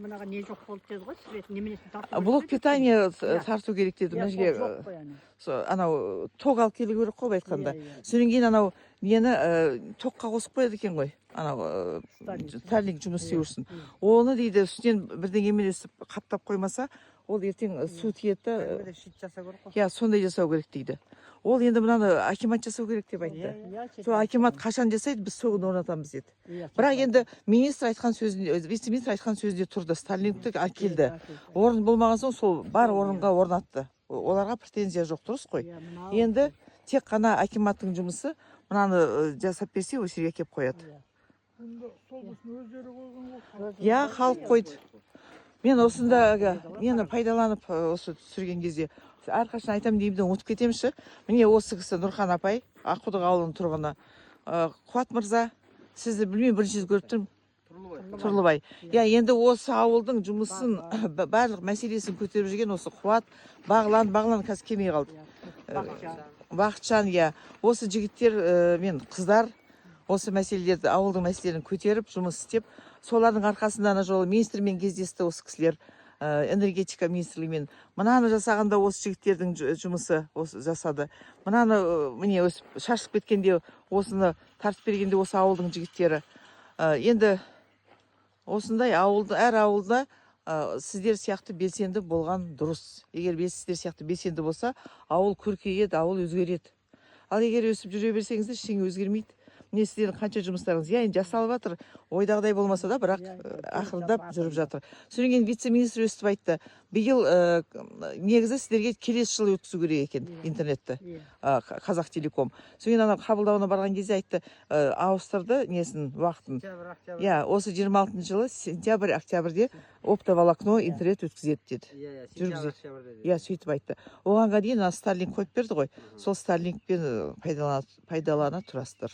мынаға не жоқ болып деді ғой, свет неменесін тарту. Блок питание тарту керек деді. Мына жерге жоқ қой ана. анау ток алып келу керек қой айтқанда. Содан кейін анау нені токқа қосып қояды екен ғой. Анау Starlink жұмыс істеу үшін. Оны дейді үстінен бірдеңемен өстіп қаптап қоймаса, ол ертең су тиеді. Я, сондай жасау керек дейді. Ол енді мынаны акимат жасау керек деп айтты. Сол акимат қашан жасайды, біз соны орнатамыз деді. Бірақ енді министр айтқан сөзінде, вице-министр айтқан сөзінде тұрды. Starlinkті әкелді. Орын болмаған соң сол бар орынға орнатты. Оларға претензия жоқ, дұрыс қой. Енді тек қана акиматтың жұмысы мынаны жасап берсе, осы жерге келіп қояды. Я, халық қойды. Мен осында мені пайдаланып осы түсірген кезде әрқашан айтам деймін, ұмытып кетемші. Міне осы кісі Нұрхан апай, Аққұдық ауылының тұрғыны. Қуат мырза, сізді білмеймін, бірінші рет көріп тұрмын. Тұрлыбай. Я, енді осы ауылдың жұмысын, барлық мәселесін көтеріп жүрген осы Қуат, Бағлан қазір келмей қалды. Бақытжан, я. Осы жігіттер мен қыздар осы мәселелерді, ауылдың мәселелерін көтеріп, жұмыс істеп, солардың арқасында ана жолы министрмен кездесті осы кісілер, энергетика министрлігімен. Мынаны жасағанда осы жігіттердің жұмысы жасады. Мынаны міне шашып кеткенде, осыны тартып бергенде осы ауылдың жігіттері. Енді осындай әр ауылда сіздер сияқты белсенді болған дұрыс. Егер сіздер сияқты белсенді болса, ауыл көркейеді, ауыл өзгереді. Ал егер өсіп жүре берсеңіздер, ештеңе өзгермейді. Міне сіздердің қанша жұмыстарыңыз, жасалып жатыр, ойдағыдай болмаса да, бірақ ақырындап жүріп жатыр. Содан кейін вице-министр өстіп айтты, биыл негізі сіздерге келесі жылы өткізу керек екен интернетті, Қазақ Телеком. Содан кейін қабылдауына барған кезде айтты, ауыстырды несін, уақытын. Осы 26 жылы сентябрь-октябрьде оптоволокно интернет өткізеді деді. Жүргізеді. Сөйтіп айтты. Оғанға дейін Starlink қойып берді ғой. Сол Starlinkпен пайдалана тұрасыздар.